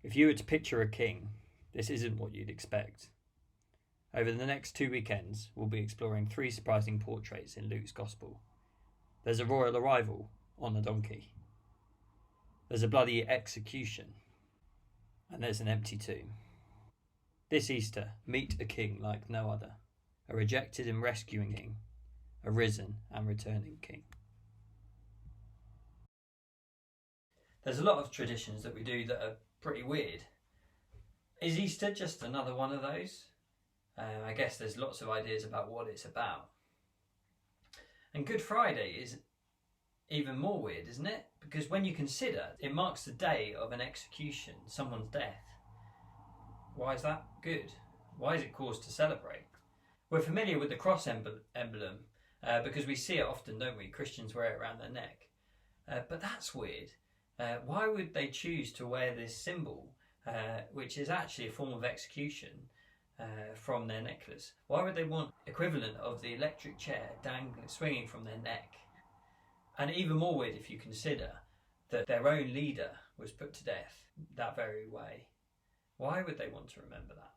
If you were to picture a king, this isn't what you'd expect. Over the next 2 weekends, we'll be exploring 3 surprising portraits in Luke's Gospel. There's a royal arrival on a donkey. There's a bloody execution. And there's an empty tomb. This Easter, meet a king like no other. A rejected and rescuing king. A risen and returning king. There's a lot of traditions that we do that are pretty weird. Is Easter just another one of those? I guess there's lots of ideas about what it's about. And Good Friday is even more weird, isn't it? Because when you consider, it marks the day of an execution, someone's death. Why is that good? Why is it cause to celebrate? We're familiar with the cross emblem because we see it often, don't we? Christians wear it around their neck. But that's weird. Why would they choose to wear this symbol, which is actually a form of execution, from their necklace? Why would they want equivalent of the electric chair dangling, swinging from their neck? And even more weird if you consider that their own leader was put to death that very way. Why would they want to remember that?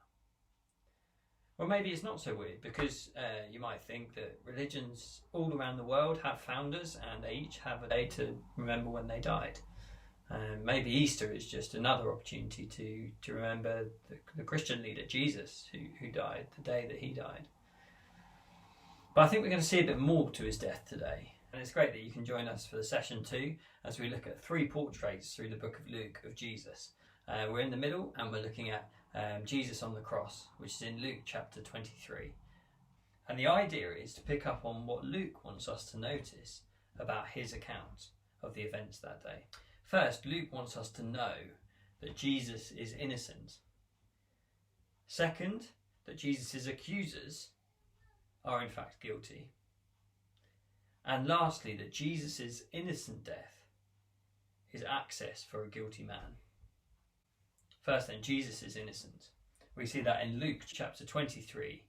Well, maybe it's not so weird because you might think that religions all around the world have founders and they each have a day to remember when they died. Maybe Easter is just another opportunity to remember the Christian leader, Jesus, who died the day that he died. But I think we're going to see a bit more to his death today. And it's great that you can join us for the session 2 as we look at 3 portraits through the book of Luke of Jesus. We're in the middle and we're looking at Jesus on the cross, which is in Luke chapter 23. And the idea is to pick up on what Luke wants us to notice about his account of the events that day. First, Luke wants us to know that Jesus is innocent. Second, that Jesus' accusers are in fact guilty. And lastly, that Jesus' innocent death is access for a guilty man. First then, Jesus is innocent. We see that in Luke chapter 23,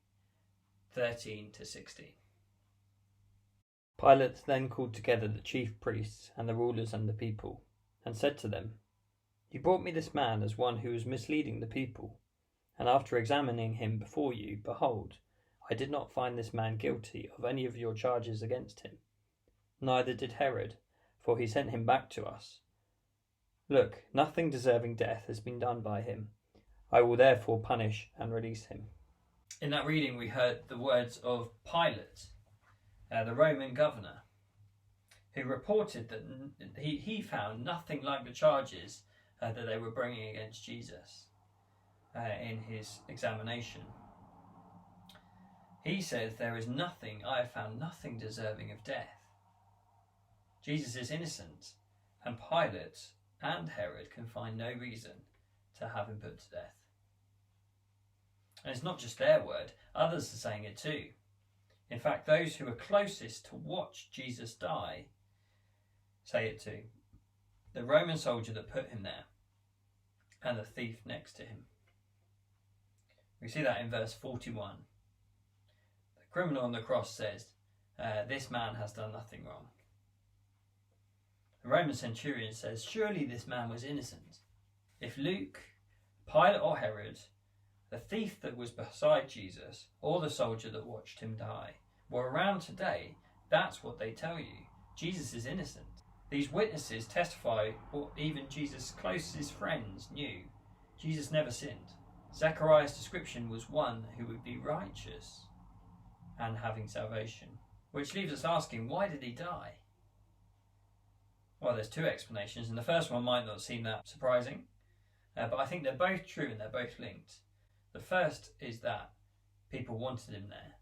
13 to 16. Pilate then called together the chief priests and the rulers and the people, and said to them, "You brought me this man as one who was misleading the people, and after examining him before you, behold, I did not find this man guilty of any of your charges against him. Neither did Herod, for he sent him back to us. Look, nothing deserving death has been done by him. I will therefore punish and release him." In that reading we heard the words of Pilate, the Roman governor, who reported that he found nothing like the charges that they were bringing against Jesus in his examination. He says, "There is nothing, I have found nothing deserving of death." Jesus is innocent, and Pilate and Herod can find no reason to have him put to death. And it's not just their word, others are saying it too. In fact, those who are closest to watch Jesus die say it too. The Roman soldier that put him there, and the thief next to him. We see that in verse 41. The criminal on the cross says, "This man has done nothing wrong." The Roman centurion says, "Surely this man was innocent." If Luke, Pilate or Herod, the thief that was beside Jesus, or the soldier that watched him die, were around today, that's what they tell you. Jesus is innocent. These witnesses testify what even Jesus' closest friends knew. Jesus never sinned. Zechariah's description was one who would be righteous and having salvation. Which leaves us asking, why did he die? Well, there's 2 explanations, and the first one might not seem that surprising, but I think they're both true and they're both linked. The first is that people wanted him there.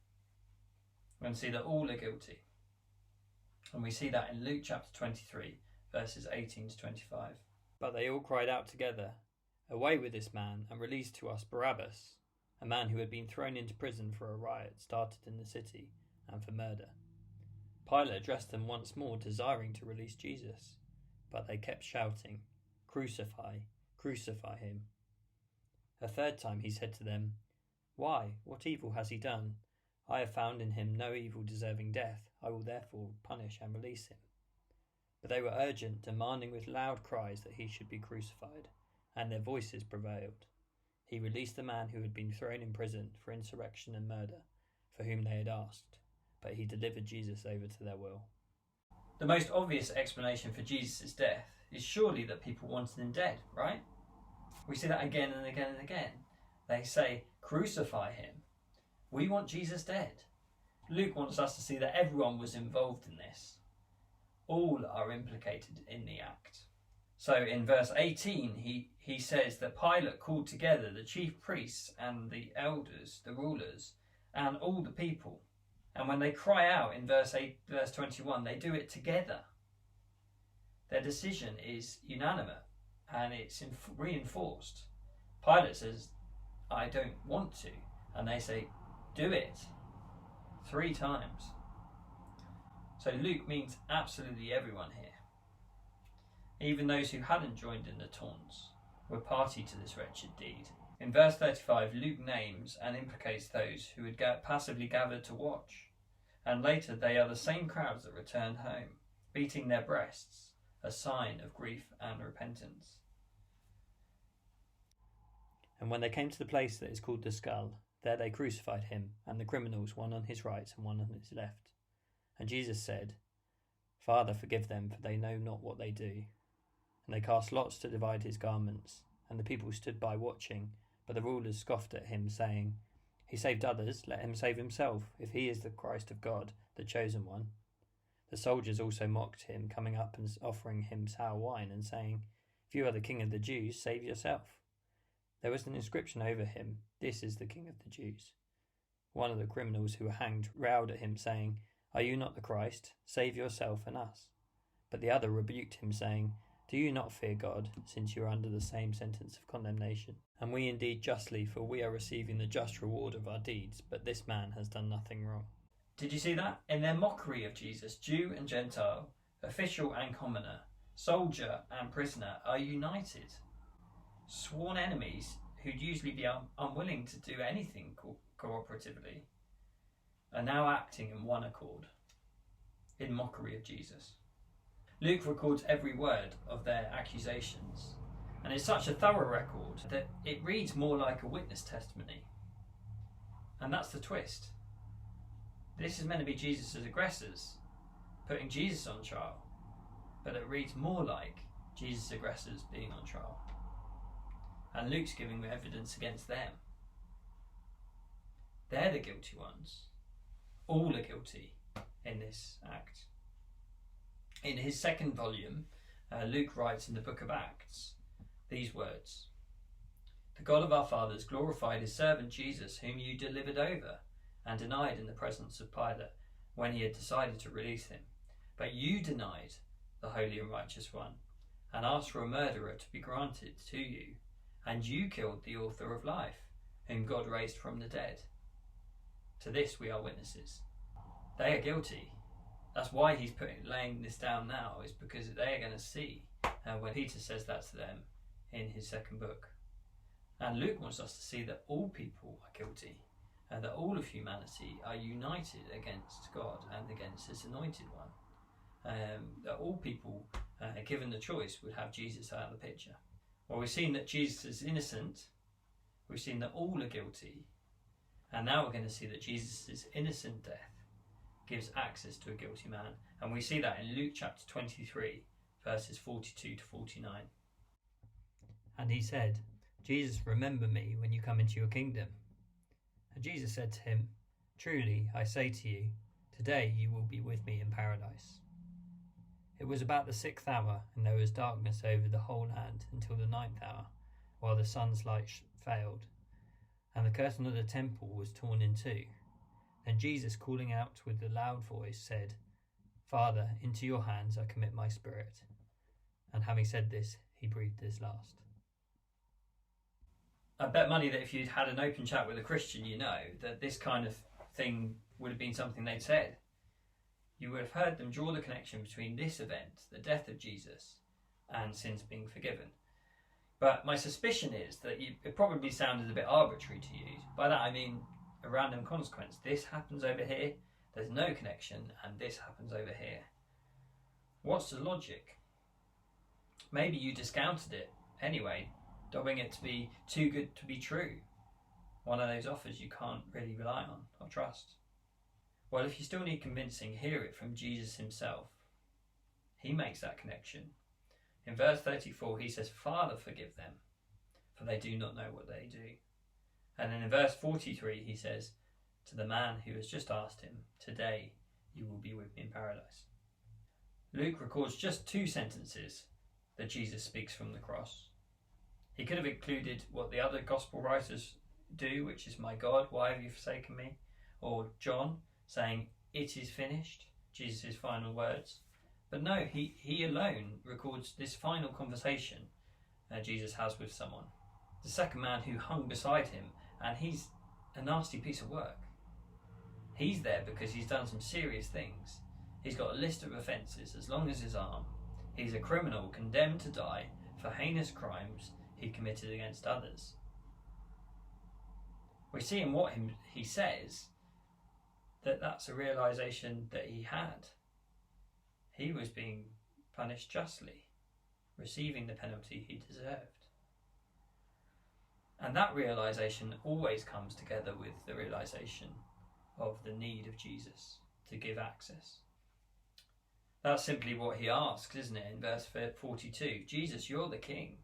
We're going to see that all are guilty. And we see that in Luke chapter 23, verses 18 to 25. But they all cried out together, "Away with this man, and release to us Barabbas," a man who had been thrown into prison for a riot started in the city and for murder. Pilate addressed them once more, desiring to release Jesus, but they kept shouting, "Crucify, crucify him." A third time he said to them, "Why, what evil has he done? I have found in him no evil deserving death. I will therefore punish and release him." But they were urgent, demanding with loud cries that he should be crucified. and their voices prevailed. He released the man who had been thrown in prison for insurrection and murder, for whom they had asked, but he delivered Jesus over to their will. The most obvious explanation for Jesus' death is surely that people wanted him dead, right? We see that again and again and again. They say, crucify him. We want Jesus dead. Luke wants us to see that everyone was involved in this. All are implicated in the act. So in verse 18, he says that Pilate called together the chief priests and the elders, the rulers, and all the people. And when they cry out in verse 21, they do it together. Their decision is unanimous and it's reinforced. Pilate says, I don't want to. And they say, do it. 3 times. So Luke means absolutely everyone here. Even those who hadn't joined in the taunts were party to this wretched deed. In verse 35, Luke names and implicates those who had passively gathered to watch. And later they are the same crowds that returned home, beating their breasts, a sign of grief and repentance. And when they came to the place that is called the Skull, there they crucified him and the criminals, one on his right and one on his left. And Jesus said, Father, forgive them, for they know not what they do. And they cast lots to divide his garments, and the people stood by watching, but the rulers scoffed at him, saying, He saved others, let him save himself, if he is the Christ of God, the chosen one. The soldiers also mocked him, coming up and offering him sour wine, and saying, If you are the king of the Jews, save yourself. There was an inscription over him, This is the King of the Jews. One of the criminals who were hanged railed at him, saying, Are you not the Christ? Save yourself and us. But the other rebuked him, saying, Do you not fear God, since you are under the same sentence of condemnation? And we indeed justly, for we are receiving the just reward of our deeds, but this man has done nothing wrong. Did you see that? In their mockery of Jesus, Jew and Gentile, official and commoner, soldier and prisoner are united. Sworn enemies who'd usually be unwilling to do anything cooperatively are now acting in one accord, in mockery of Jesus. Luke records every word of their accusations, and it's such a thorough record that it reads more like a witness testimony. And that's the twist. This is meant to be Jesus' aggressors, putting Jesus on trial, but it reads more like Jesus' aggressors being on trial. And Luke's giving evidence against them. They're the guilty ones. All are guilty in this act. In his second volume, Luke writes in the book of Acts these words, The God of our fathers glorified his servant Jesus, whom you delivered over and denied in the presence of Pilate when he had decided to release him. But you denied the Holy and Righteous One and asked for a murderer to be granted to you, and you killed the author of life, whom God raised from the dead. To this we are witnesses. They are guilty. That's why he's laying this down now, is because they are going to see when Peter says that to them in his second book. And Luke wants us to see that all people are guilty, and that all of humanity are united against God and against his anointed one. That all people, given the choice, would have Jesus out of the picture. Well, we've seen that Jesus is innocent, we've seen that all are guilty, and now we're going to see that Jesus' innocent death gives access to a guilty man. And we see that in Luke chapter 23, verses 42 to 49. And he said, Jesus, remember me when you come into your kingdom. And Jesus said to him, Truly, I say to you, today you will be with me in paradise. It was about the 6th hour, and there was darkness over the whole land until the 9th hour, while the sun's light failed. And the curtain of the temple was torn in two. Then Jesus, calling out with a loud voice, said, Father, into your hands I commit my spirit. And having said this, he breathed his last. I bet money that if you'd had an open chat with a Christian, you know that this kind of thing would have been something they'd said. You would have heard them draw the connection between this event, the death of Jesus, and sins being forgiven. But my suspicion is that it probably sounded a bit arbitrary to you. By that I mean a random consequence. This happens over here, there's no connection, and this happens over here. What's the logic? Maybe you discounted it anyway, dobbing it to be too good to be true. One of those offers you can't really rely on or trust. Well, if you still need convincing, hear it from Jesus himself. He makes that connection. In verse 34, he says, "Father, forgive them, for they do not know what they do." And then in verse 43, he says to the man who has just asked him, "Today you will be with me in paradise." Luke records just 2 sentences that Jesus speaks from the cross. He could have included what the other gospel writers do, which is, "My God, why have you forsaken me?" Or John saying, "It is finished," Jesus' final words. But no, he alone records this final conversation Jesus has with someone. The second man who hung beside him, and he's a nasty piece of work. He's there because he's done some serious things. He's got a list of offences as long as his arm. He's a criminal condemned to die for heinous crimes he committed against others. We see in what he says that that's a realisation that he had. He was being punished justly, receiving the penalty he deserved. And that realisation always comes together with the realisation of the need of Jesus to give access. That's simply what he asks, isn't it, in verse 42? "Jesus, you're the King.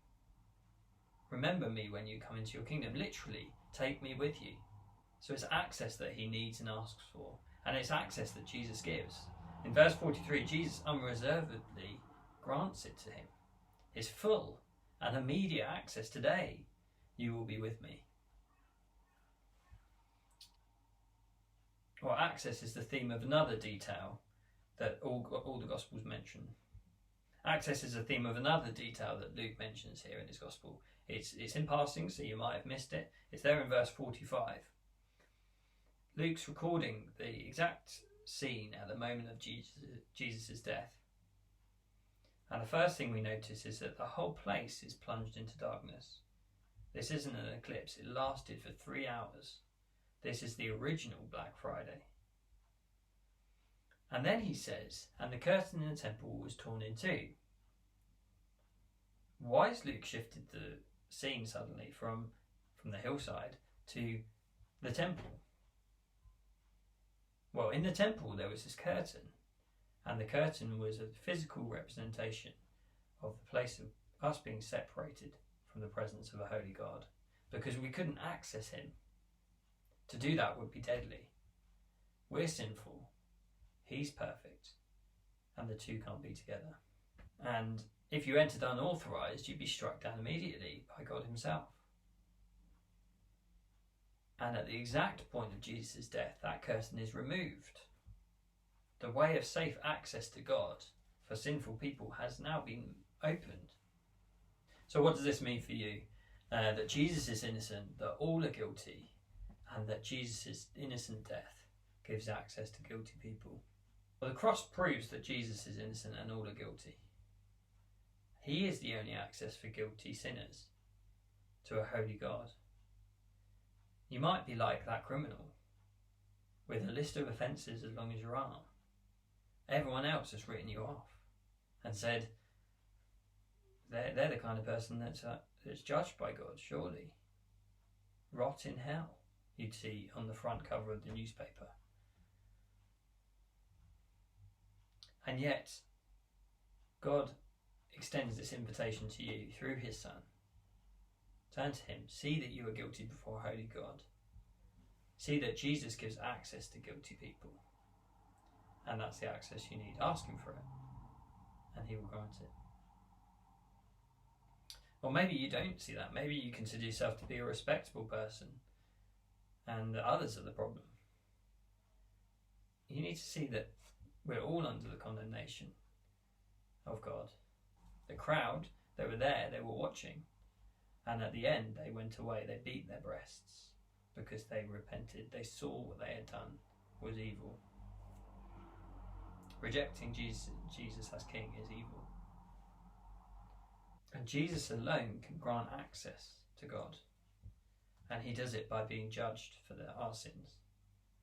Remember me when you come into your kingdom." Literally, take me with you. So it's access that he needs and asks for, and it's access that Jesus gives. In verse 43, Jesus unreservedly grants it to him. It's full and immediate access. "Today you will be with me." Well, access is the theme of another detail that all the Gospels mention. Access is a theme of another detail that Luke mentions here in his Gospel. It's in passing, so you might have missed it. It's there in verse 45. Luke's recording the exact scene at the moment of Jesus' death. And the first thing we notice is that the whole place is plunged into darkness. This isn't an eclipse. It lasted for 3 hours. This is the original Black Friday. And then he says, "And the curtain in the temple was torn in 2. Why has Luke shifted the scene suddenly from the hillside to the temple? Well, in the temple there was this curtain, and the curtain was a physical representation of the place of us being separated from the presence of a holy God, because we couldn't access him. To do that would be deadly. We're sinful, he's perfect, and the two can't be together. And if you entered unauthorized, you'd be struck down immediately by God himself. And at the exact point of Jesus' death, that curtain is removed. The way of safe access to God for sinful people has now been opened. So what does this mean for you? That Jesus is innocent, that all are guilty, and that Jesus' innocent death gives access to guilty people. Well, the cross proves that Jesus is innocent and all are guilty. He is the only access for guilty sinners to a holy God. You might be like that criminal, with a list of offences as long as your arm. Everyone else has written you off and said they're the kind of person that's judged by God, surely. Rot in hell, you'd see on the front cover of the newspaper. And yet, God extends this invitation to you through his Son. Turn to him, see that you are guilty before a holy God. See that Jesus gives access to guilty people. And that's the access you need. Ask him for it, and he will grant it. Or maybe you don't see that. Maybe you consider yourself to be a respectable person, and that others are the problem. You need to see that we're all under the condemnation of God. The crowd, they were there, they were watching, and at the end they went away, they beat their breasts because they repented. They saw what they had done was evil. Rejecting Jesus as King is evil. And Jesus alone can grant access to God. And he does it by being judged for our sins.